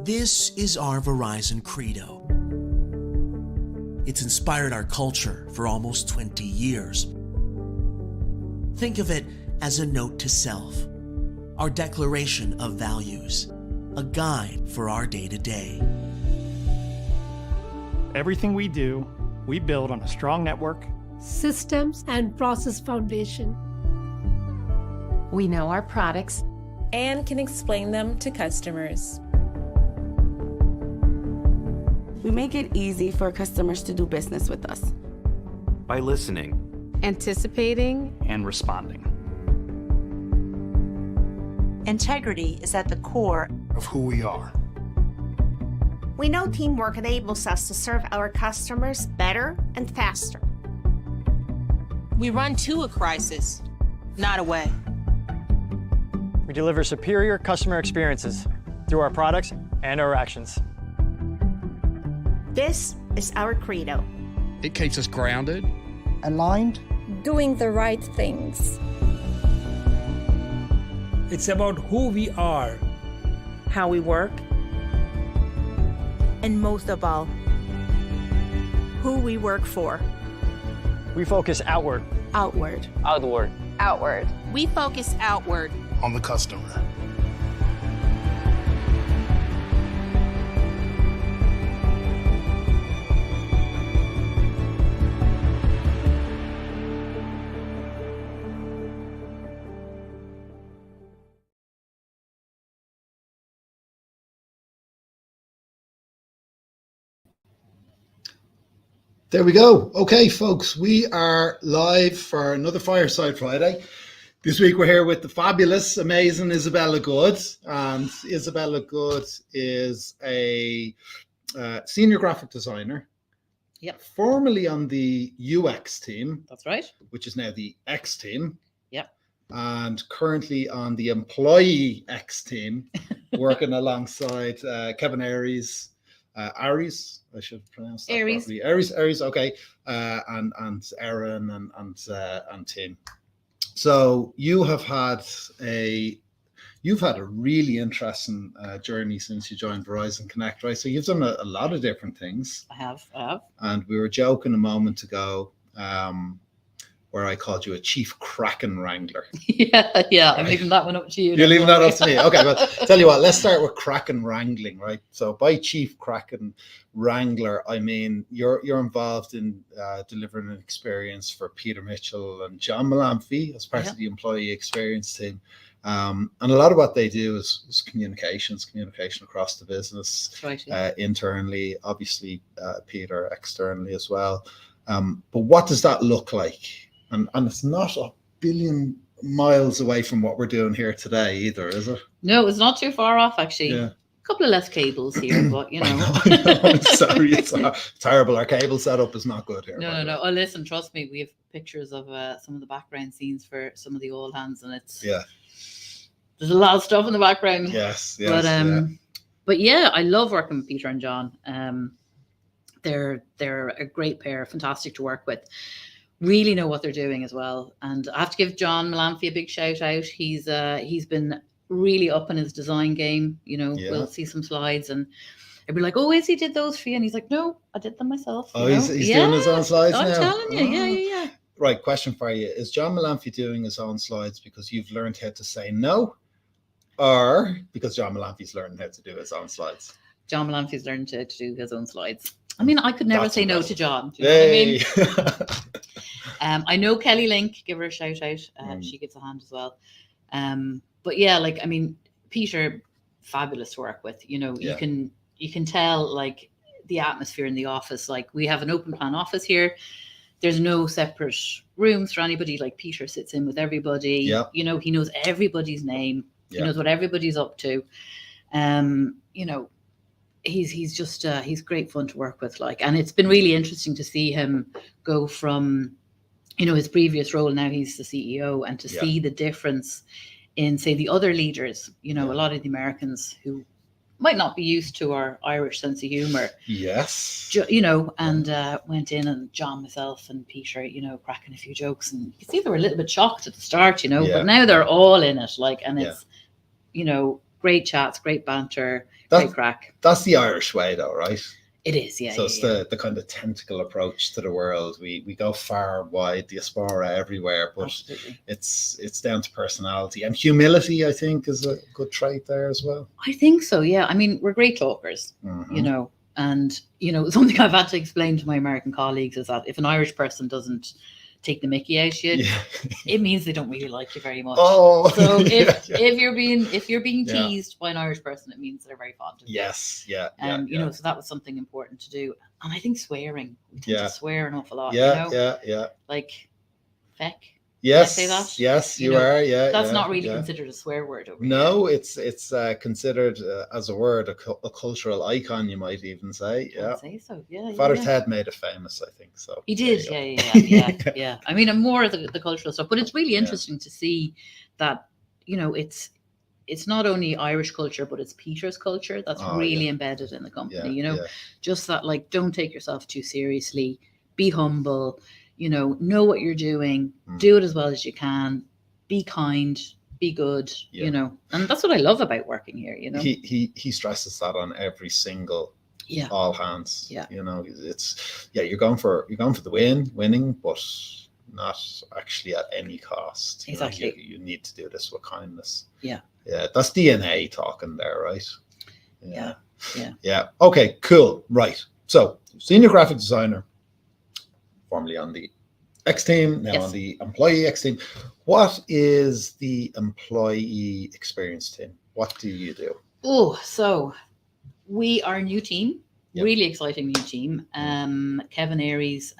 This is our Verizon credo. It's inspired our culture for almost 20 years. Think of it as a note to self, our declaration of values, a guide for our day-to-day. Everything we do, we build on a strong network, systems, and process foundation. We know our products and can explain them to customers. We make it easy for customers to do business with us. By listening, anticipating, and responding. Integrity is at the core of who we are. We know teamwork enables us to serve our customers better and faster. We run to a crisis, not away. We deliver superior customer experiences through our products and our actions. This is our credo. It keeps us grounded, aligned, doing the right things. It's about who we are, how we work, and most of all, who we work for. We focus outward. Outward. Outward. outward. We focus outward. On the customer. There we go. Okay, folks, we are live for another Fireside Friday. This week we're here with the fabulous, amazing Isabella Good. And Isabella Good is a senior graphic designer. Yep. Formerly on the UX team. That's right. Which is now the X team. Yep. And currently on the employee X team, working alongside Kevin Aries. Aries, I should pronounce that properly. Aries, okay, and Erin and Tim. So you have had a really interesting journey since you joined Verizon Connect, right? So you've done a lot of different things. I have. And we were joking a moment ago, where I called you a Chief Kraken Wrangler. Yeah, I'm leaving that one up to you. You're leaving that up to me. Okay, well, tell you what, let's start with Kraken wrangling, right? So by Chief Kraken Wrangler, I mean you're involved in delivering an experience for Peter Mitchell and John Malamphy as part of the employee experience team. And a lot of what they do is communication across the business, right, internally, obviously Peter externally as well. But what does that look like? And it's not a billion miles away from what we're doing here today either, is it? No, it's not too far off, actually. Yeah. A couple of less cables here, but you know. I know. I'm sorry, it's terrible. Our cable setup is not good here. No. Oh, listen, trust me, we have pictures of some of the background scenes for some of the old hands, and it's there's a lot of stuff in the background. Yes. But yeah, I love working with Peter and John. They're a great pair, fantastic to work with. Really know what they're doing as well. And I have to give John Malamphy a big shout out. He's been really up in his design game. You know, we'll see some slides and I'd be like, oh, Izzy did those for you. And he's like, no, I did them myself. Oh, he's doing his own slides now? I'm telling you, yeah. Right, question for you. Is John Malamphy doing his own slides because you've learned how to say no? Or because John Malamphy's learned how to do his own slides? John Malamphy's learned to do his own slides. I mean, I could never say no to John. Do you know what I mean? I know Kelly Link, give her a shout out. She gives a hand as well. But yeah, like, I mean, Peter, fabulous to work with. You know, you can tell like the atmosphere in the office. Like we have an open plan office here. There's no separate rooms for anybody. Like Peter sits in with everybody. Yeah. You know, he knows everybody's name. He knows what everybody's up to. You know, he's just he's great fun to work with, like, and it's been really interesting to see him go from, you know, his previous role, now he's the CEO, and to see the difference in, say, the other leaders, you know, a lot of the Americans who might not be used to our Irish sense of humor. Yes. You know, and went in, and John, myself and Peter, you know, cracking a few jokes, and you could see they were a little bit shocked at the start, you know, but now they're all in it, like, and it's, you know, great chats, great banter, That- great crack. That's the Irish way, though, right? It is, yeah. So yeah, it's yeah. the kind of tentacle approach to the world. We go far, wide, diaspora everywhere, but Absolutely. it's down to personality and humility. I think is a good trait there as well. I think so, yeah. I mean, we're great talkers, you know, and something I've had to explain to my American colleagues is that if an Irish person doesn't take the mickey out of you, it means they don't really like you very much. Oh, so yeah, if you're being Yeah. teased by an Irish person, it means they're very fond of you. Yes, yeah, You know, so that was something important to do. And I think swearing, we tend Yeah. to swear an awful lot. yeah, you know? yeah. Like feck. Yes, say that? yes, You you know, are. Yeah, That's yeah, not really yeah. considered a swear word over No, it's considered as a word, a cultural icon, you might even say. here. Yeah. I'd say so. Yeah. Father yeah. Ted made it famous, I think. So He there did, you go. yeah. I mean, and more of the cultural stuff, but it's really interesting to see that, it's not only Irish culture, but it's Peter's culture that's Oh, really yeah. embedded in the company, Yeah, just that, like, don't take yourself too seriously, be humble, know what you're doing, do it as well as you can, be kind, be good, Yeah. and that's what I love about working here, He stresses that on every single Yeah. all hands. Yeah. It's you're going for the winning, but not actually at any cost. Exactly. You need to do this with kindness. Yeah. Yeah, that's DNA talking there, right? Yeah. Yeah. Okay, cool. Right. So, senior graphic designer, formerly on the X team, now Yes. on the employee X team. What is the employee experience team? What do you do? Oh, so we are a new team, Yep. really exciting new team. Kevin Aries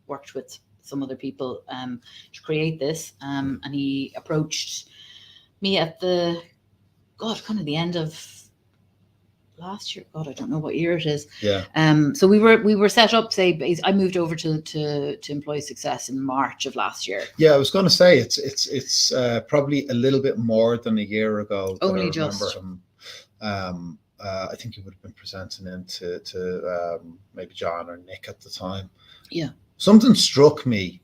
worked with some other people to create this, and he approached me at the end of last year. God, I don't know what year it is. Yeah. So we were set up. I moved over to employee success in March of last year. Yeah, I was going to say it's probably a little bit more than a year ago. that Only I remember just. him. I think he would have been presenting into maybe John or Nick at the time. Yeah. Something struck me,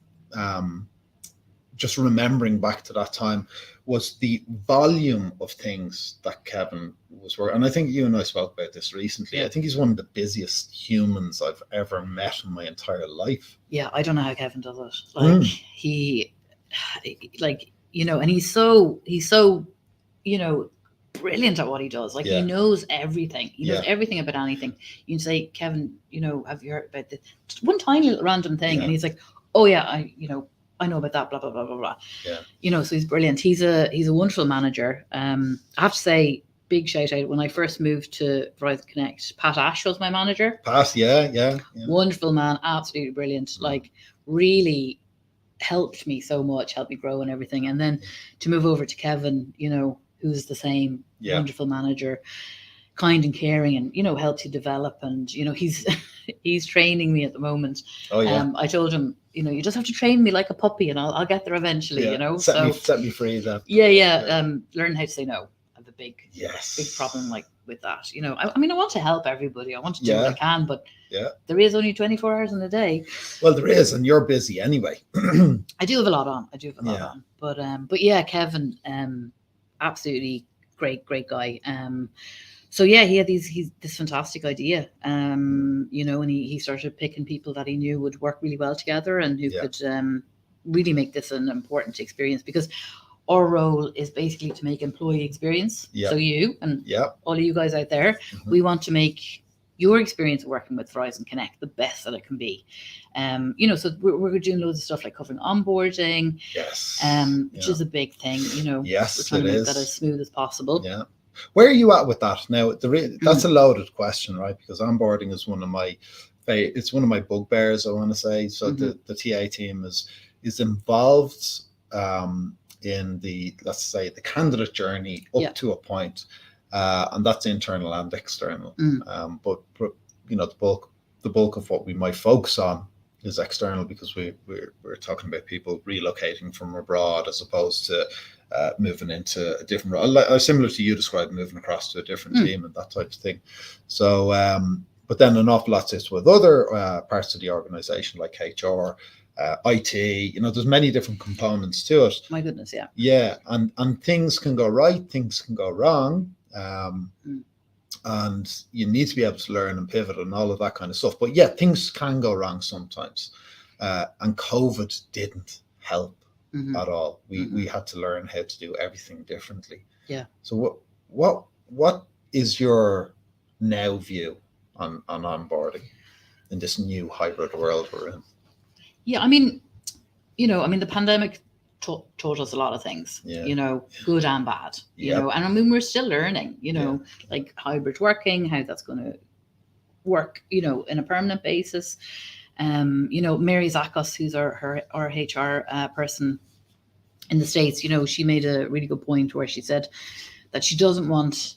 just remembering back to that time, was the volume of things that Kevin was working. And I think you and I spoke about this recently. Yeah. I think he's one of the busiest humans I've ever met in my entire life. Yeah, I don't know how Kevin does it. Like he, and he's so brilliant at what he does. Like he knows everything. He knows everything about anything. You can say, Kevin, have you heard about this? Just one tiny little random thing, and he's like, oh yeah, I know about that, blah blah blah blah blah. Yeah. So he's brilliant. He's a wonderful manager. I have to say, big shout out when I first moved to Verizon Connect. Pat Ash was my manager. Pat, yeah. Wonderful man, absolutely brilliant. Like really helped me so much, helped me grow and everything. And then to move over to Kevin, who's the same wonderful manager, kind and caring, and helps you develop. And he's training me at the moment. Oh yeah. I told him, you just have to train me like a puppy, and I'll get there eventually. Set me free. That. Yeah. Learn how to say no. I have a big problem with that. I mean, I want to help everybody. I want to do what I can, but there is only 24 hours in a day. Well, there is, and you're busy anyway. I do have a lot on. But yeah, Kevin, absolutely great guy. So yeah, he had this fantastic idea, and he started picking people that he knew would work really well together and who could really make this an important experience, because our role is basically to make employee experience. So you and all of you guys out there, we want to make your experience working with Verizon Connect the best that it can be. So we're doing loads of stuff like covering onboarding, which is a big thing. Yes, we're trying to it make is. that as smooth as possible. Yeah. Where are you at with that now? That's a loaded question, right? Because onboarding is one of my bugbears, I want to say. So the TA team is involved in let's say the candidate journey up to a point, and that's internal and external. But the bulk of what we might focus on is external, because we're talking about people relocating from abroad as opposed to moving into a different role, similar to you described, moving across to a different team and that type of thing. So, but then an awful lot sits with other parts of the organization like HR, IT. There's many different components to it. My goodness, yeah. Yeah, and things can go right, things can go wrong. and you need to be able to learn and pivot and all of that kind of stuff. But yeah, things can go wrong sometimes, and COVID didn't help at all. We had to learn how to do everything differently. Yeah. So what is your now view on onboarding in this new hybrid world we're in? Yeah, I mean, the pandemic taught us a lot of things, good and bad, and I mean, we're still learning, like hybrid working, how that's going to work, in a permanent basis. Mary Zakos, who's our HR person in the States, she made a really good point where she said that she doesn't want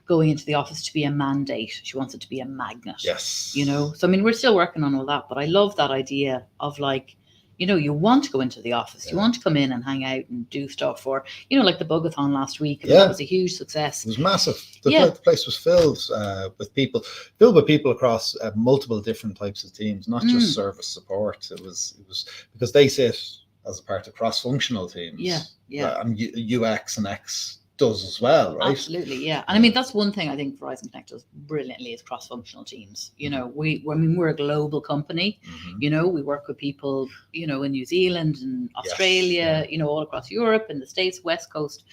going into the office to be a mandate. She wants it to be a magnet. Yes. So, I mean, we're still working on all that, but I love that idea of like, you want to go into the office, you want to come in and hang out and do stuff, or, like the Bugathon last week. I mean, that was a huge success. It was massive. The place was filled with people across multiple different types of teams, not just service support. It was because they sit as a part of cross-functional teams. Yeah. And UX and X does as well, right? Absolutely, yeah. And I mean, that's one thing I think Verizon Connect does brilliantly is cross-functional teams. We're a global company. We work with people, in New Zealand and Australia, all across Europe and the States, West Coast.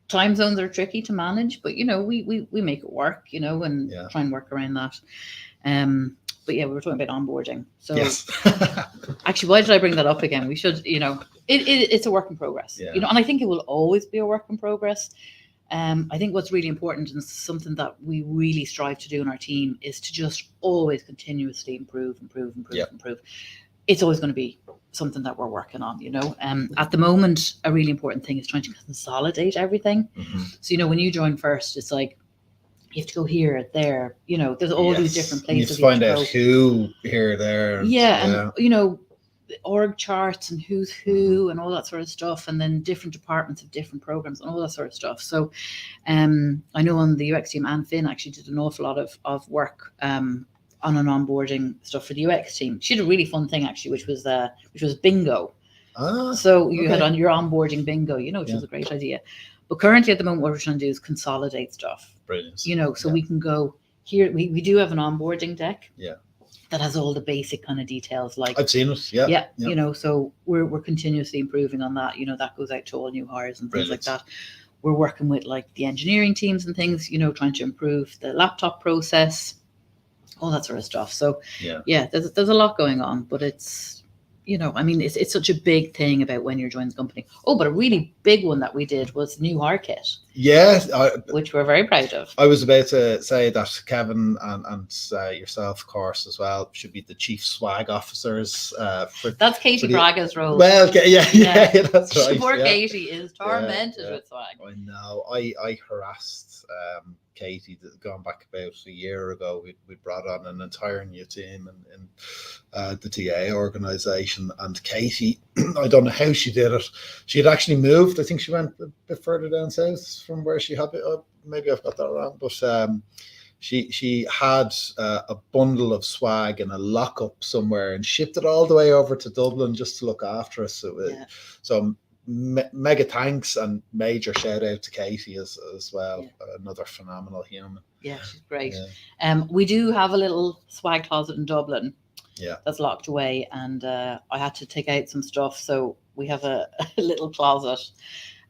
Time zones are tricky to manage, but we make it work, and try and work around that. But yeah, we were talking about onboarding. So actually, why did I bring that up again? We should, it's a work in progress, and I think it will always be a work in progress. I think what's really important and something that we really strive to do in our team is to just always continuously improve. It's always going to be something that we're working on, At the moment, a really important thing is trying to consolidate everything. So, when you join first, it's like, you have to go here, there, there's all these different places. You need to find out who here, there. And org charts and who's who and all that sort of stuff. And then different departments of different programs and all that sort of stuff. So I know on the UX team, Anne Finn actually did an awful lot of work on an onboarding stuff for the UX team. She did a really fun thing actually, which was bingo. So you had on your onboarding bingo, which was a great idea. But currently at the moment, what we're trying to do is consolidate stuff. Brilliant. So we can go here. We do have an onboarding deck. That has all the basic kind of details. Like I've seen it. Yeah. So we're continuously improving on that. That goes out to all new hires and things like that. We're working with like the engineering teams and things. Trying to improve the laptop process, all that sort of stuff. So there's a lot going on, but it's. It's such a big thing about when you're joining the company. Oh, but a really big one that we did was new hire kit. Yes, which we're very proud of. I was about to say that Kevin and yourself, of course, as well, should be the chief swag officers. That's Katie Braga's role. Well, that's right. Poor Katie is tormented with swag. I know. I harassed Katie, going back about a year ago. We brought on an entire new team in the TA organization, and Katie, I don't know how she did it. She had actually moved. I think she went a bit further down south from where she had it. Maybe I've got that wrong, but she had a bundle of swag in a lockup somewhere and shipped it all the way over to Dublin just to look after us. So mega thanks and major shout out to Katie as well. Another phenomenal human. Yeah, she's great. We do have a little swag closet in Dublin. That's locked away, and I had to take out some stuff, so we have a little closet.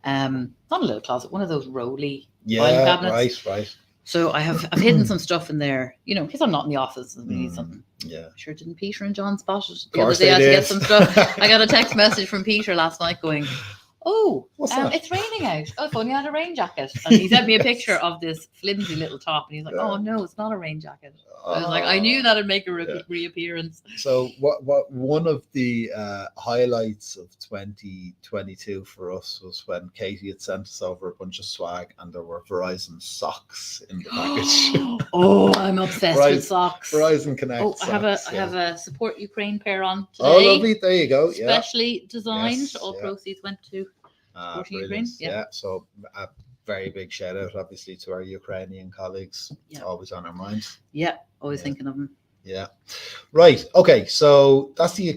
Not a little closet, one of those rolly filing cabinets. Right. So I've hidden some stuff in there, because I'm not in the office and we need something. Yeah. Sure, didn't Peter and John spot it the other day? I had to get some stuff. I got a text message from Peter last night going, it's raining out. Oh, if only I had a rain jacket. And he sent me a picture of this flimsy little top, and he's like, "Oh no, it's not a rain jacket." I was like, "I knew that'd make a reappearance." So, what one of the highlights of 2022 for us was when Katie had sent us over a bunch of swag, and there were Verizon socks in the package. Oh, I'm obsessed with socks. Verizon Connect. Oh, I have a Support Ukraine pair on today. Oh, lovely! There you go. Specially designed. All proceeds went to Ukraine. So a very big shout out, obviously, to our Ukrainian colleagues. Always on our minds. Always thinking of them. Right. Okay. So that's the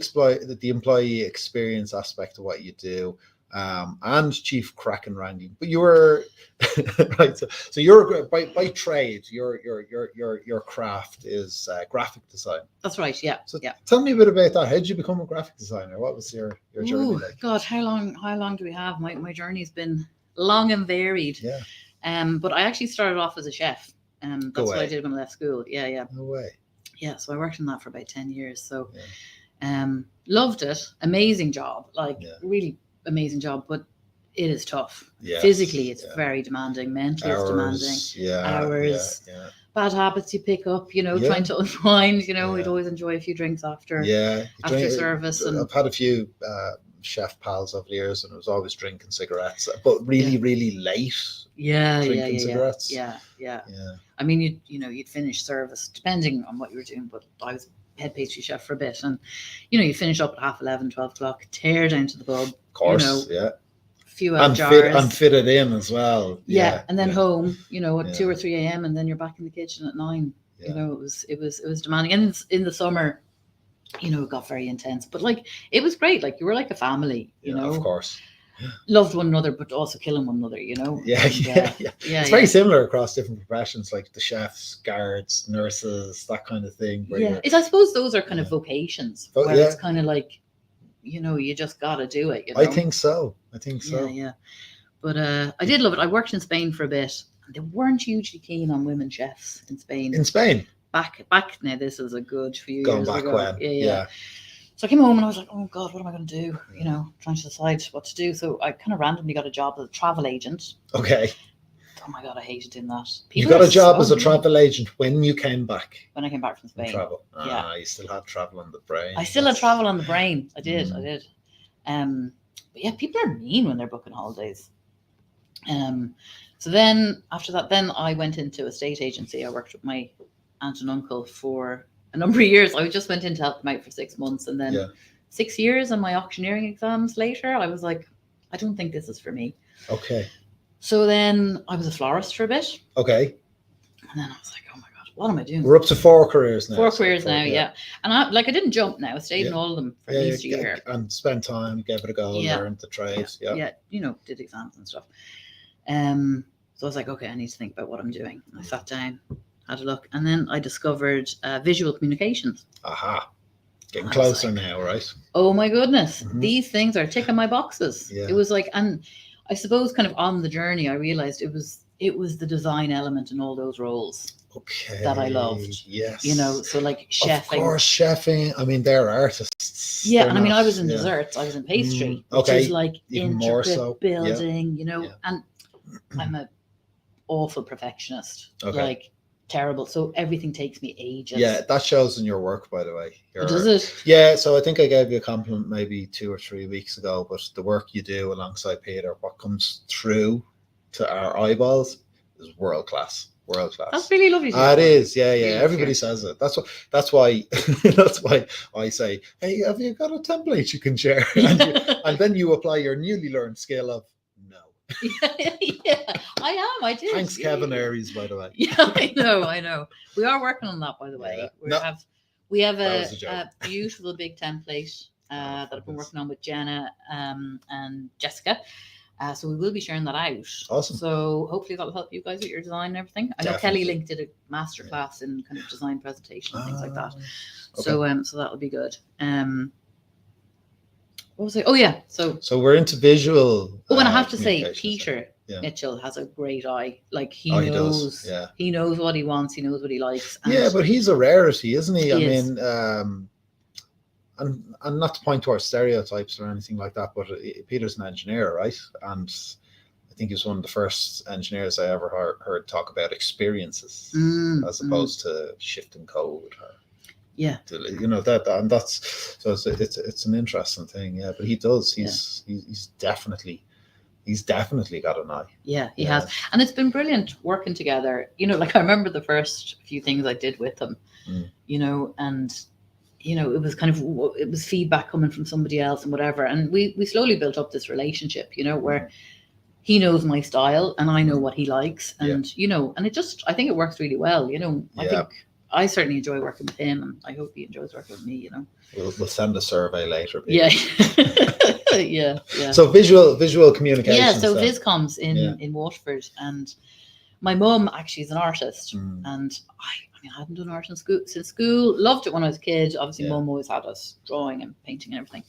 employee experience aspect of what you do. and Chief Kraken Wrangler. But you were right. So you're by trade. Your craft is graphic design. That's right. Yeah. So yeah. tell me a bit about that. How did you become a graphic designer? What was your journey like? God, how long do we have? My journey's been long and varied. Yeah. But I actually started off as a chef. That's what I did when I left school. Yeah. No way. Yeah. So I worked in that for about 10 years. So, loved it. Amazing job. Really amazing job. But it is tough. Yes, physically, it's very demanding. Mentally, it's demanding. Hours. Bad habits you pick up, trying to unwind. We'd always enjoy a few drinks after service. And I've had a few chef pals over the years, and it was always drinking cigarettes, but really late. Drinking cigarettes. Yeah. I mean, you'd finish service depending on what you were doing, but I was head pastry chef for a bit, and you finish up at 11:30, 12 o'clock, tear down to the pub. Of course, few and jars. And fit it in as well. And then home, at 2 or 3 a.m. and then you're back in the kitchen at 9. It was demanding. And in the summer, it got very intense. But it was great. You were like a family, Of course. Loved one another, but also killing one another, It's very similar across different professions, like the chefs, guards, nurses, that kind of thing. I suppose those are kind of vocations. Where it's kind of you just got to do it. I think so. Yeah. But I did love it. I worked in Spain for a bit. And they weren't hugely keen on women chefs in Spain. In Spain? Back now, this was a good few years ago. Going back when? Yeah. So I came home and I was like, oh God, what am I going to do? Trying to decide what to do. So I kind of randomly got a job as a travel agent. Okay. Oh my God, I hated doing that. You got a job as a travel agent when you came back? When I came back from Spain. Travel. You still had travel on the brain. I still had travel on the brain. I did. But yeah, people are mean when they're booking holidays. So then after that, I went into a state agency. I worked with my aunt and uncle for a number of years. I just went in to help them out for 6 months, and then 6 years and my auctioneering exams later, I was like, I don't think this is for me. Okay. So then I was a florist for a bit. Okay. And then I was like, oh my God, what am I doing? We're up to 4 careers now. 4 careers now, yeah. And I didn't jump now. I stayed in all of them for at least a year. And spent time, gave it a go, learned the trade. Yeah, did exams and stuff. So I was like, okay, I need to think about what I'm doing. And I sat down, had a look, and then I discovered visual communications. Aha. Getting closer now, right? Oh my goodness. Mm-hmm. These things are ticking my boxes. Yeah. It was and I suppose kind of on the journey, I realized it was the design element in all those roles. Okay. That I loved. Yes. So chefing. Of course, chefing. I mean, they're artists. Yeah, and I was in desserts. I was in pastry, which is even intricate more so. building, and I'm a awful perfectionist. Terrible. So everything takes me ages. Yeah, that shows in your work, by the way. Does it? Yeah, so I think I gave you a compliment maybe 2 or 3 weeks ago, but the work you do alongside Peter, what comes through to our eyeballs is world class. That's really lovely. It is. Yeah. Everybody says it. That's why I say, hey, have you got a template you can share? And then you apply your newly learned skill of no. Yeah, I am. I do. Thanks, Kevin Aries, by the way. Yeah, I know. We are working on that, by the way. We have a beautiful big template that I've been working on with Jenna and Jessica. So we will be sharing that out. Awesome. So hopefully that'll help you guys with your design and everything. I know Kelly Link did a masterclass in kind of design presentation and things like that. Okay. So that'll be good. What was it? Oh yeah. So we're into visual. Oh, and I have to say, Peter Mitchell has a great eye. He knows. He knows what he wants. He knows what he likes. But he's a rarity, isn't he? I mean, and not to point to our stereotypes or anything like that, but Peter's an engineer, right? And I think he's one of the first engineers I ever heard talk about experiences as opposed to shifting code. And that's so it's an interesting thing. Yeah, but he does. He's definitely got an eye. Yeah, he has, and it's been brilliant working together. I remember the first few things I did with him. And. It was feedback coming from somebody else and whatever. And we slowly built up this relationship, where he knows my style and I know what he likes. And, and it just, I think it works really well. I certainly enjoy working with him, and I hope he enjoys working with me. You know, we'll send a survey later. Yeah. Yeah. So visual communication. Yeah. So Viscoms in Waterford, and my mum actually is an artist, and I mean, I hadn't done art in school since school. Loved it when I was a kid. Obviously, Mum always had us drawing and painting and everything.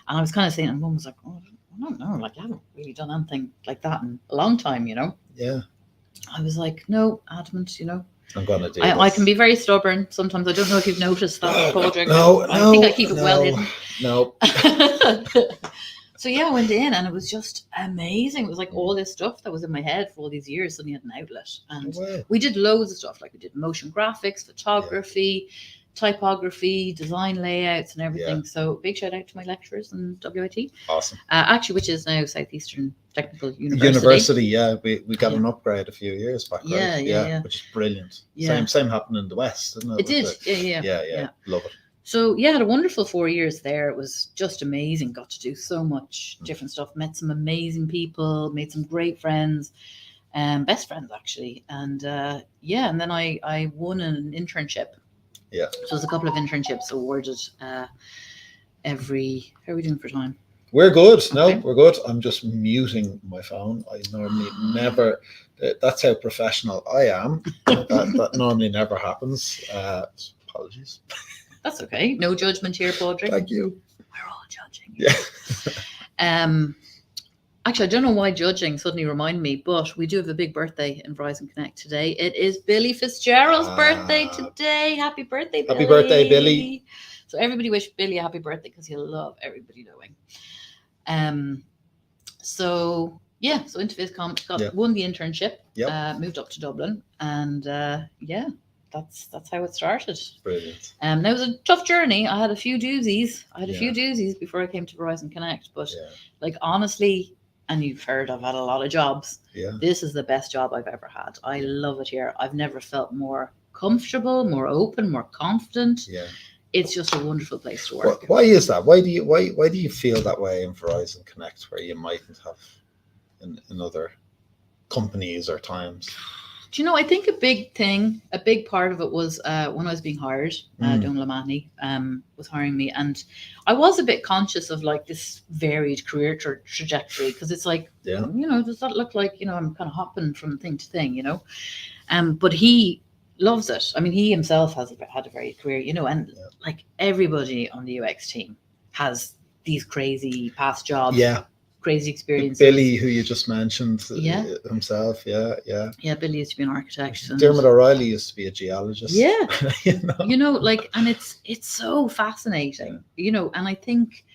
And I was kind of saying, and Mum was like, "Oh, I don't know. Like, I haven't really done anything like that in a long time, you know." Yeah. I was like, no, adamant, you know. I'm gonna do. I can be very stubborn sometimes. I don't know if you've noticed that, Padraig. No, I think I keep it well hidden. No. So yeah, I went in and it was just amazing. It was like all this stuff that was in my head for all these years suddenly had an outlet. And we did loads of stuff. Like we did motion graphics, photography, typography, design layouts and everything. So big shout out to my lecturers in WIT. Awesome. Actually, which is now Southeastern Technical University. Yeah. We got an upgrade a few years back. Right? Yeah. Which is brilliant. Yeah. Same happened in the West, didn't it? It did. Yeah. Love it. So yeah, I had a wonderful 4 years there. It was just amazing. Got to do so much different stuff. Met some amazing people. Made some great friends, best friends actually. And and then I won an internship. Yeah. So there's a couple of internships awarded every. How are we doing for time? We're good. No, we're good. I'm just muting my phone. I normally never. That's how professional I am. that normally never happens. Apologies. That's okay. No judgment here, Padraig. Thank you. We're all judging. Yeah. Actually, I don't know why judging suddenly reminded me, but we do have a big birthday in Verizon Connect today. It is Billy Fitzgerald's birthday today. Happy birthday, Billy. Happy birthday, Billy. So everybody wish Billy a happy birthday because he'll love everybody knowing. So into Viscom, won the internship, moved up to Dublin, and that's how it started. Brilliant. That was a tough journey. I had a few doozies. Before I came to Verizon Connect, but like honestly, and you've heard I've had a lot of jobs. Yeah. This is the best job I've ever had. I love it here. I've never felt more comfortable, more open, more confident. Yeah. It's just a wonderful place to work. Why is that? Why do you feel that way in Verizon Connect where you mightn't have in other companies or times? Do you know, I think a big part of it was when I was being hired, Don Lamani was hiring me, and I was a bit conscious of like this varied career trajectory, because it's like, you know, does that look like, you know, I'm kind of hopping from thing to thing, you know? But he loves it. I mean, he himself had a varied career, you know, and like everybody on the UX team has these crazy past jobs. Yeah. Crazy experiences. Billy, who you just mentioned himself, Billy used to be an architect. Dermot O'Reilly used to be a geologist. Yeah, you know, like, and it's so fascinating, you know. And I think,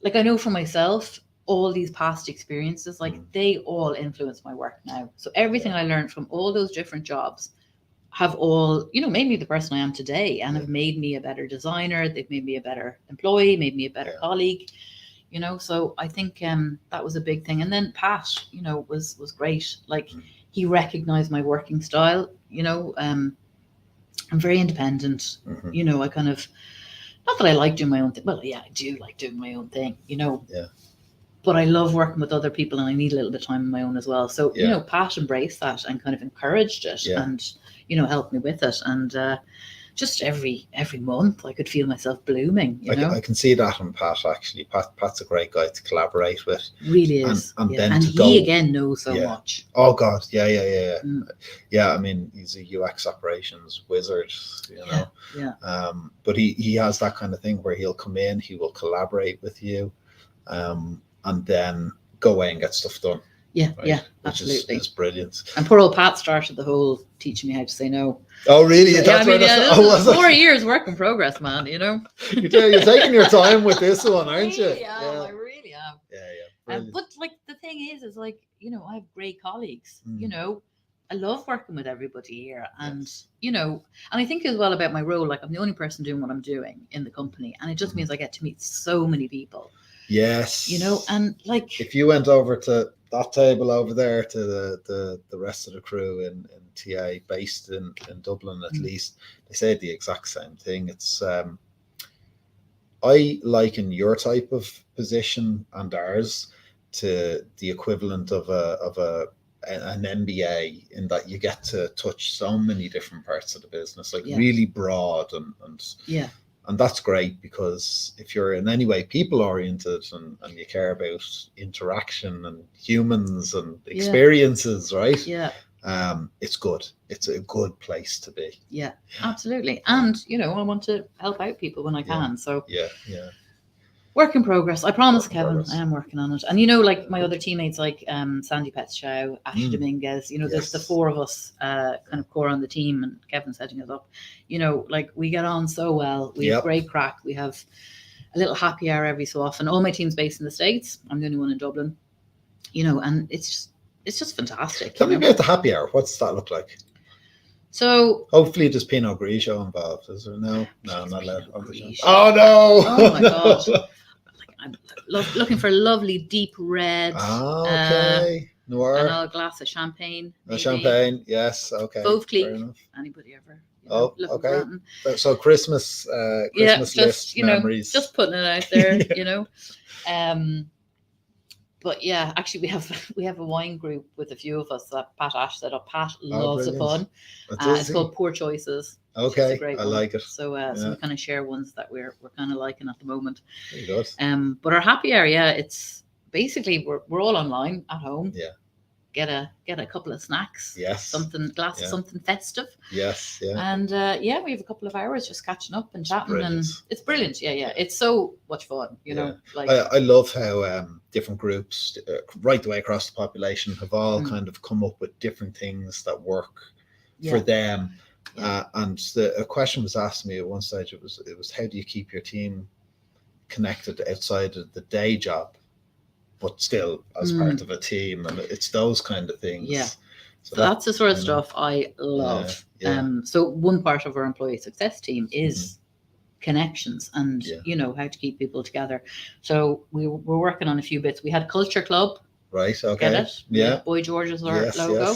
like, I know for myself, all these past experiences, like, they all influence my work now. So everything I learned from all those different jobs have all, you know, made me the person I am today, and have made me a better designer. They've made me a better employee, made me a better colleague. You know, so I think that was a big thing. And then Pat, you know, was great. Like, he recognized my working style. You know, I'm very independent. You know, I kind of, not that I like doing my own thing. Well, yeah, I do like doing my own thing, you know. Yeah. But I love working with other people, and I need a little bit of time on my own as well. So, you know, Pat embraced that and kind of encouraged it and, you know, helped me with it. And just every month I could feel myself blooming, you know. I can see that in Pat, actually. Pat's a great guy to collaborate with. Really is. And then and to he go, again knows so much. Oh God, yeah. Yeah, I mean, he's a UX operations wizard, you know. Yeah. But he has that kind of thing where he'll come in, he will collaborate with you, and then go away and get stuff done. Yeah, right? yeah, Which absolutely. is brilliant. And poor old Pat started the whole teaching me how to say no. Oh, really? Yeah, I mean, this is 4 years work in progress, man, you know. You're taking your time with this one, aren't you? I really am. Yeah. But like, the thing is like, you know, I have great colleagues, you know. I love working with everybody here. And, you know, and I think as well about my role, like, I'm the only person doing what I'm doing in the company. And it just means I get to meet so many people. Yes. You know, and like, if you went over to that table over there to the rest of the crew in TA based in Dublin, at least, they say the exact same thing. It's I liken your type of position and ours to the equivalent of a an MBA in that you get to touch so many different parts of the business, like Yeah. really broad and that's great, because if you're in any way people oriented and you care about interaction and humans and experiences, right? Yeah. It's good. It's a good place to be. Yeah, absolutely. And I want to help out people when I can. So Yeah. work in progress. I promise, Work in Kevin, progress. I am working on it. And like my other teammates, like Sandy Petschow, Ashley Dominguez, there's the four of us kind of core on the team, and Kevin's heading it up. Like we get on so well. We have great crack. We have a little happy hour every so often. All my team's based in the States. I'm the only one in Dublin. And it's just fantastic. Tell me about the happy hour. What's that look like? So hopefully there's Pinot Grigio involved. Is there? No, not allowed. Oh no! Oh my god! I'm looking for a lovely deep red. Okay. Noir. And a glass of champagne. Champagne, yes. Okay. Both Clique. Anybody ever? Okay. So Christmas list memories. Just putting it out there. But yeah, actually, we have a wine group with a few of us that Pat Ash set up. Pat loves a pun. It's called Poor Choices. Okay, I like it. So so we kind of share ones that we're kind of liking at the moment. Very good. But our happy hour, it's basically we're all online at home. Yeah. Get a couple of snacks. Yes. Of something festive. Yes. Yeah. And we have a couple of hours just catching up and chatting, and it's brilliant. Yeah. It's so much fun. Like I love how different groups right the way across the population have all kind of come up with different things that work for them. And a question was asked me at one stage. It was how do you keep your team connected outside of the day job, but still as part of a team? And it's those kind of things. Yeah. So that's the sort of stuff I love. So one part of our employee success team is connections and how to keep people together. So we're working on a few bits. We had Culture Club. Right. Okay. Get it? Yeah. Boy George is our logo.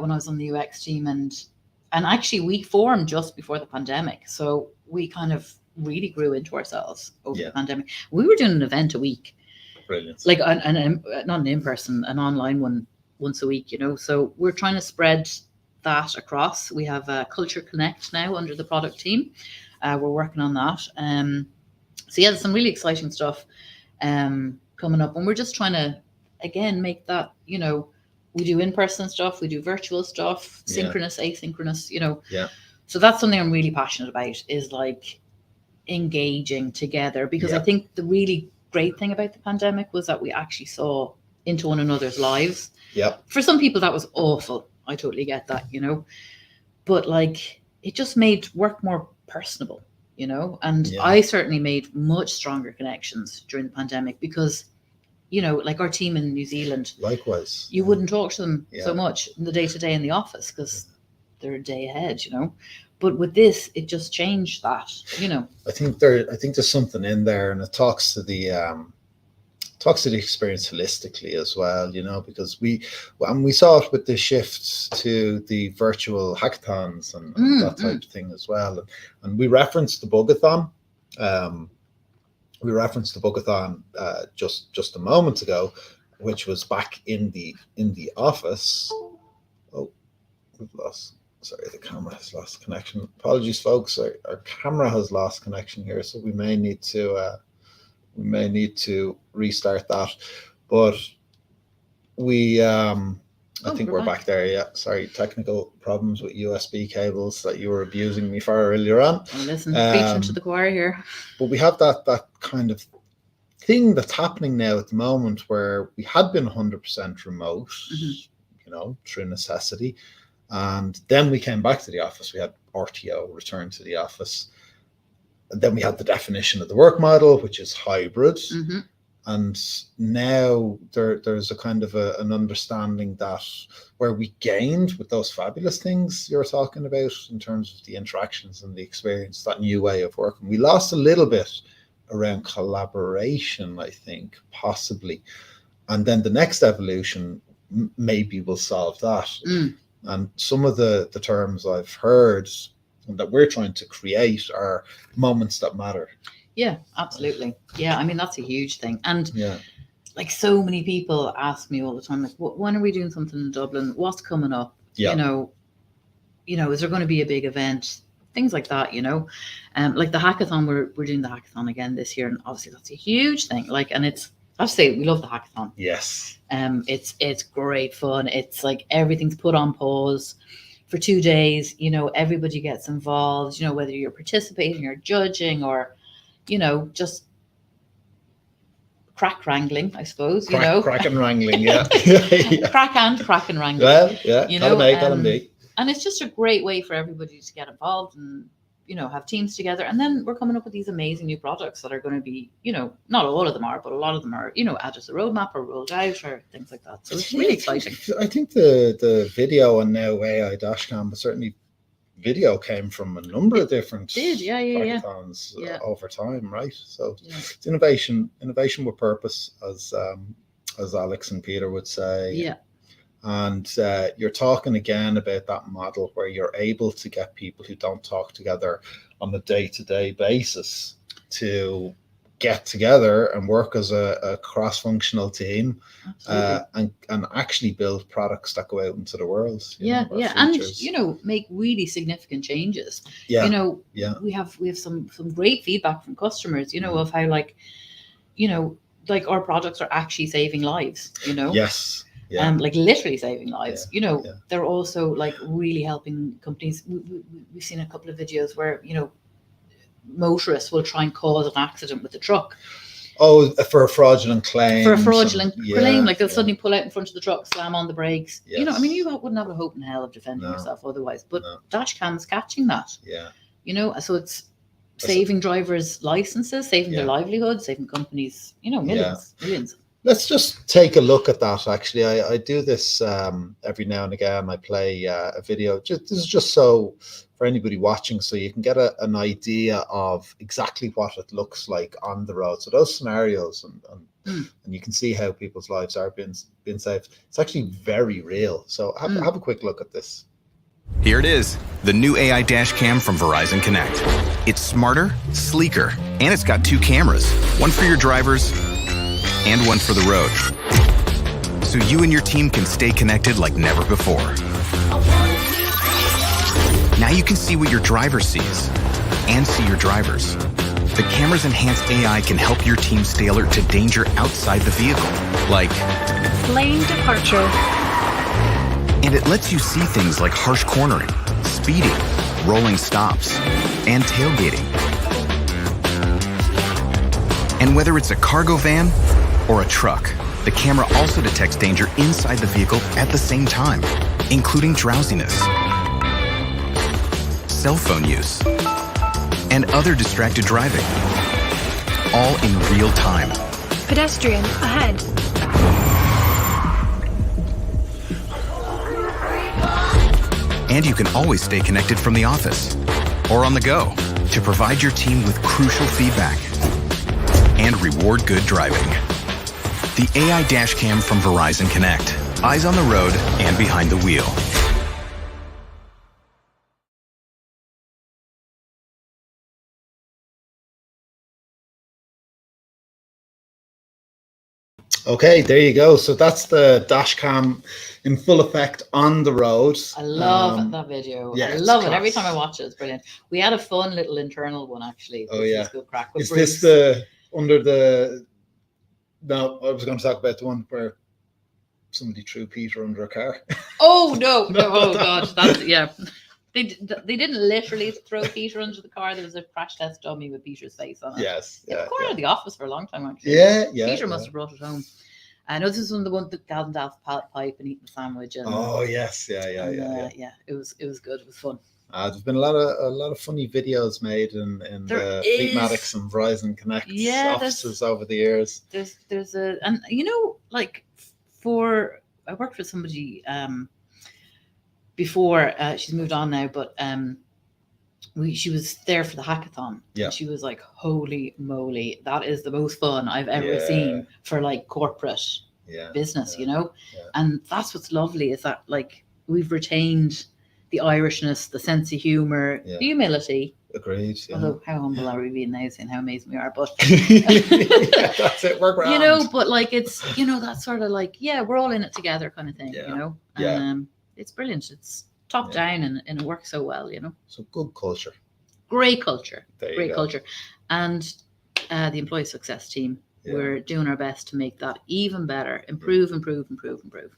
When I was on the UX team, and actually we formed just before the pandemic. So we kind of really grew into ourselves over the pandemic. We were doing an event a week. Brilliant. Like not an in-person, an online one once a week, So we're trying to spread that across. We have Culture Connect now under the product team. We're working on that. So there's some really exciting stuff coming up, and we're just trying to again make that, we do in-person stuff, we do virtual stuff, synchronous, asynchronous, So that's something I'm really passionate about, is like engaging together, because I think the really great thing about the pandemic was that we actually saw into one another's lives. Yeah. For some people that was awful. I totally get that, but like it just made work more personable, and I certainly made much stronger connections during the pandemic because, like our team in New Zealand, likewise, you wouldn't talk to them so much in the day-to-day in the office because they're a day ahead, but with this, it just changed that, I think there's something in there, and it talks to the experience holistically as well, because we saw it with the shift to the virtual hackathons and that type of thing as well. And we referenced the Bugathon. Just a moment ago, which was back in the office. Oh, we've lost. Sorry, the camera has lost connection. Apologies, folks. Our camera has lost connection here, so we may need to restart that. But I think we're back there. Yeah, sorry, technical problems with USB cables that you were abusing me for earlier on. Oh, listen, preaching to the choir here. But we have that kind of thing that's happening now at the moment, where we had been 100% remote, through necessity. And then we came back to the office. We had RTO, return to the office. And then we had the definition of the work model, which is hybrid. And now there's a kind of an understanding that where we gained with those fabulous things you're talking about in terms of the interactions and the experience, that new way of working. We lost a little bit around collaboration, I think, possibly. And then the next evolution maybe will solve that. And some of the terms I've heard and that we're trying to create are moments that matter. Yeah, absolutely. Yeah, I mean, that's a huge thing. And like so many people ask me all the time, like, when are we doing something in Dublin? What's coming up? Yeah. Is there going to be a big event? Things like that, like the hackathon, we're doing the hackathon again this year, and obviously that's a huge thing. Like, and it's, I have to say, we love the hackathon. Yes. It's great fun. It's like everything's put on pause for 2 days. Everybody gets involved. Whether you're participating or judging or, just crack wrangling, I suppose. Kraken wrangling, yeah. Kraken wrangling. Well, yeah. Tell them me. And it's just a great way for everybody to get involved and, have teams together. And then we're coming up with these amazing new products that are going to be, not all of them are, but a lot of them are, added to the roadmap or rolled out or things like that. So it's really exciting. I think the video and now AI dashcam, but certainly video came from a number of different hackathons over time, right? So it's innovation with purpose, as Alex and Peter would say. Yeah. And you're talking again about that model where you're able to get people who don't talk together on a day-to-day basis to get together and work as a cross-functional team and actually build products that go out into the world. And make really significant changes. We have some great feedback from customers, of how like our products are actually saving lives. Yes. Yeah. Like literally saving lives. They're also like really helping companies. We've seen a couple of videos where motorists will try and cause an accident with the truck. Oh, for a fraudulent claim. Like they'll suddenly pull out in front of the truck, slam on the brakes. Yes. You wouldn't have a hope in hell of defending yourself otherwise. But dash cam's catching that. Yeah. So it's saving drivers' licenses, saving their livelihoods, saving companies, millions. Let's just take a look at that. Actually, I do this every now and again. I play a video. This is just so for anybody watching, so you can get an idea of exactly what it looks like on the road. So those scenarios, and you can see how people's lives are being saved. It's actually very real. So have a quick look at this. Here it is, the new AI dash cam from Verizon Connect. It's smarter, sleeker, and it's got 2 cameras, one for your drivers and one for the road. So you and your team can stay connected like never before. Now you can see what your driver sees and see your drivers. The camera's enhanced AI can help your team stay alert to danger outside the vehicle, like Lane departure. And it lets you see things like harsh cornering, speeding, rolling stops, and tailgating. And whether it's a cargo van or a truck, the camera also detects danger inside the vehicle at the same time, including drowsiness, cell phone use, and other distracted driving, all in real time. Pedestrian ahead. And you can always stay connected from the office or on the go to provide your team with crucial feedback and reward good driving. The AI dash cam from Verizon Connect. Eyes on the road and behind the wheel. Okay, there you go. So that's the dash cam in full effect on the road. I love that video. Yeah, I love it. Every time I watch it, it's brilliant. We had a fun little internal one actually. Oh yeah. Good crack Is this the under the? No, I was going to talk about the one where somebody threw Peter under a car. Oh no! Oh god, that's yeah. They didn't literally throw Peter under the car. There was a crash test dummy with Peter's face on it. Yes. Yeah, corner of the office for a long time actually. Yeah. Peter must have brought it home. I know this is one of the ones that got off pallet pipe and eating the sandwich. And, oh yes, yeah. It was good. It was fun. There's been a lot of funny videos made in the Fleetmatics and Verizon Connect offices over the years. There's and like I worked with somebody before she's moved on now, but she was there for the hackathon. Yeah, and she was like, "Holy moly, that is the most fun I've ever seen for like corporate business," And that's what's lovely is that like we've retained the Irishness, the sense of humor, the humility. Agreed. Yeah. Although how humble are we being now, saying how amazing we are, but yeah, that's it. We're grand. you know, but like it's that sort of like we're all in it together kind of thing, Yeah. you know. Yeah. And it's brilliant. It's top down and it works so well, you know. So good culture. Great culture. There you Great go. culture. And the employee success team, we're doing our best to make that even better. Improve.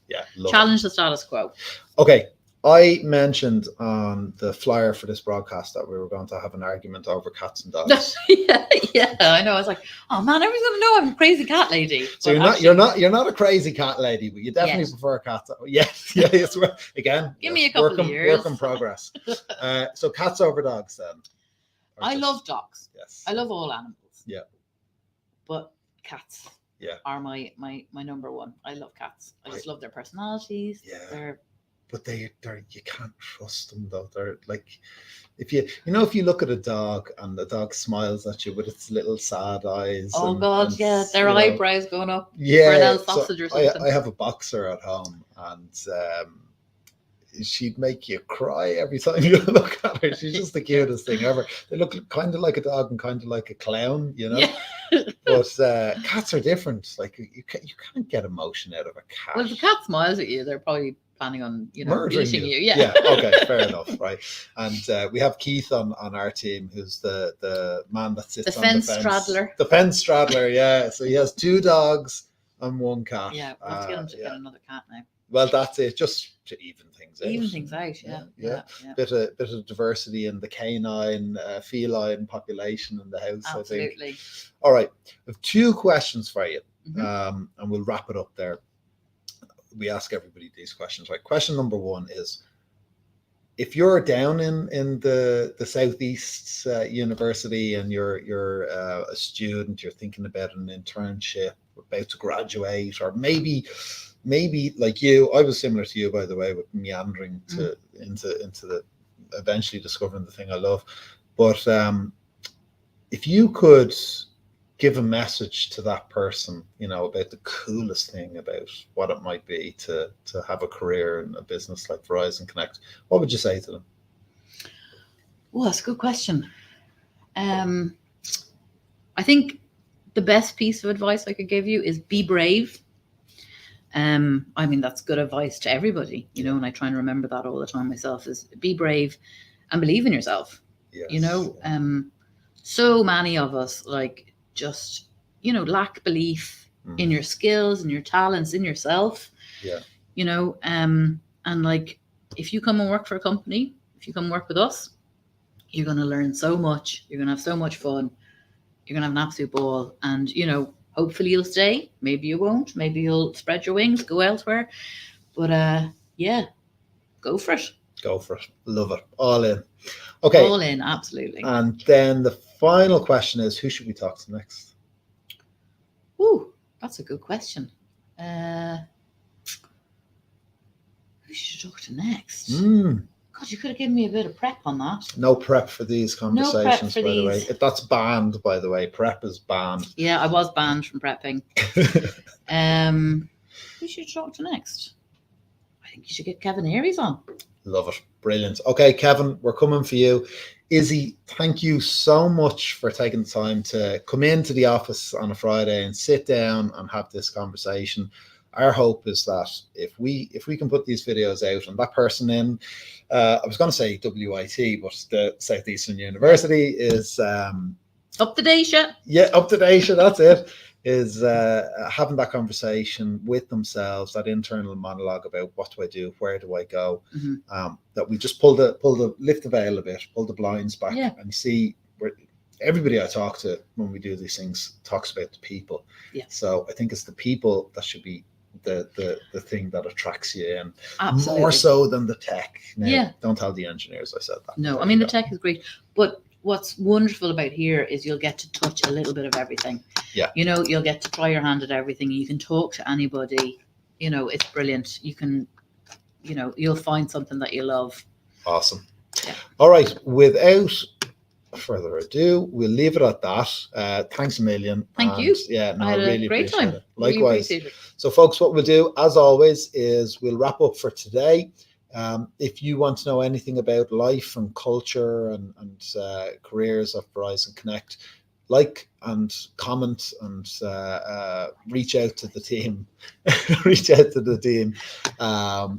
Yeah. Challenge the status quo. Okay. I mentioned on the flyer for this broadcast that we were going to have an argument over cats and dogs. yeah, I know. I was like, oh man, everyone's gonna know I'm a crazy cat lady. So you're not a crazy cat lady, but you definitely prefer cats. Yes. Again, give me a couple of years. Work in progress. So cats over dogs then. I love dogs. Yes. I love all animals. Yeah. But cats are my number one. I love cats. I just love their personalities. Yeah. But they're you can't trust them though. They're like, if you look at a dog and the dog smiles at you with its little sad eyes. Oh God, their eyebrows going up. Yeah, for an L sausage or something. I have a boxer at home, and she'd make you cry every time you look at her. She's just the cutest thing ever. They look kind of like a dog and kind of like a clown, you know. Yeah. But cats are different. Like you can't get emotion out of a cat. Well, if a cat smiles at you, they're probably planning on murdering eating you. Yeah. Okay, fair enough, right? And we have Keith on our team, who's the man that sits on the fence. Straddler. The fence straddler, yeah. So he has 2 dogs and 1 cat. Yeah, let's get him to get another cat now. Well, that's it, just to even things out. Yeah. Bit of diversity in the canine, feline population in the house. Absolutely. I think. All right, I have 2 questions for you, and we'll wrap it up there. We ask everybody these questions, right? Question number 1 is: if you're down in the Southeast University and you're a student, you're thinking about an internship, about to graduate, or maybe like you, I was similar to you, by the way, with meandering into the eventually discovering the thing I love. But if you could give a message to that person, about the coolest thing about what it might be to have a career in a business like Verizon Connect, what would you say to them? Well, that's a good question. I think the best piece of advice I could give you is be brave. I mean, that's good advice to everybody, and I try and remember that all the time myself, is be brave and believe in yourself. Yes. So many of us just lack belief in your skills and your talents, in yourself. And if you come and work for a company, if you come work with us, you're going to learn so much. You're going to have so much fun. You're going to have an absolute ball, and hopefully you'll stay. Maybe you won't. Maybe you'll spread your wings, go elsewhere. But go for it. Go for it. Love it. All in. Okay. All in, absolutely. And then the final question is, who should we talk to next? Ooh, that's a good question. Who should we talk to next? God, you could have given me a bit of prep on that. No prep for these conversations, by the way. That's banned, by the way. Prep is banned. Yeah, I was banned from prepping. Who should you talk to next? I think you should get Kevin Aries on. Love it. Brilliant. Okay, Kevin, we're coming for you. Izzy, thank you so much for taking the time to come into the office on a Friday and sit down and have this conversation. Our hope is that if we can put these videos out and that person in, I was going to say WIT, but the Southeastern University is up to date. Yeah, up to date. That's it. Is having that conversation with themselves, that internal monologue about what do I do, where do I go, that we just lift the veil a bit, pull the blinds back, and see where everybody I talk to when we do these things talks about the people. Yeah. So I think it's the people that should be the thing that attracts you in. Absolutely. More so than the tech. Now, don't tell the engineers I said that. No, I mean the tech is great, but what's wonderful about here is you'll get to touch a little bit of everything. Yeah. You'll get to try your hand at everything. You can talk to anybody. It's brilliant. You can, you'll find something that you love. Awesome. Yeah. All right. Without further ado, we'll leave it at that. Thanks a million. Thank you. Yeah, no, I had really a great time. Likewise. Really appreciate it. So folks, what we'll do as always is we'll wrap up for today. If you want to know anything about life and culture and careers of Verizon Connect, like and comment and reach out to the team. Reach out to the team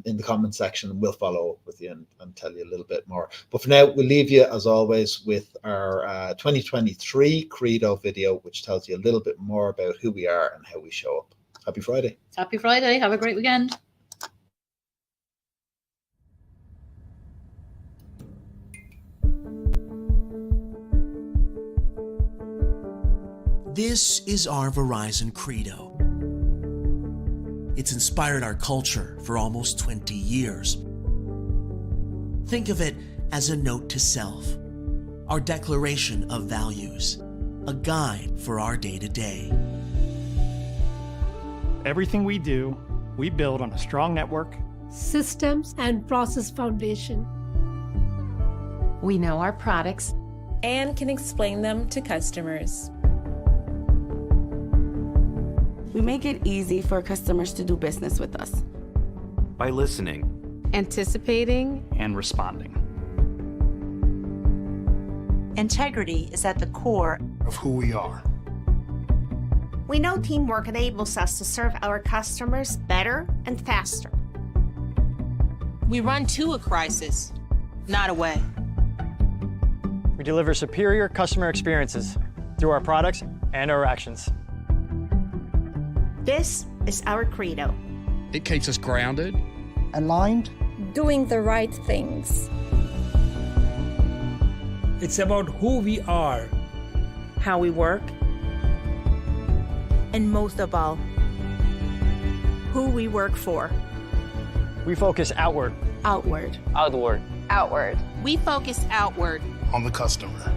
in the comment section, and we'll follow up with you and tell you a little bit more. But for now, we'll leave you as always with our 2023 Credo video, which tells you a little bit more about who we are and how we show up. Happy Friday. Happy Friday. Have a great weekend. This is our Verizon Credo. It's inspired our culture for almost 20 years. Think of it as a note to self, our declaration of values, a guide for our day-to-day. Everything we do, we build on a strong network, systems, and process foundation. We know our products and can explain them to customers. We make it easy for customers to do business with us. By listening, anticipating, and responding. Integrity is at the core of who we are. We know teamwork enables us to serve our customers better and faster. We run to a crisis, not away. We deliver superior customer experiences through our products and our actions. This is our credo. It keeps us grounded, aligned, doing the right things. It's about who we are, how we work, and most of all, who we work for. We focus outward. Outward. Outward. outward. We focus outward on the customer.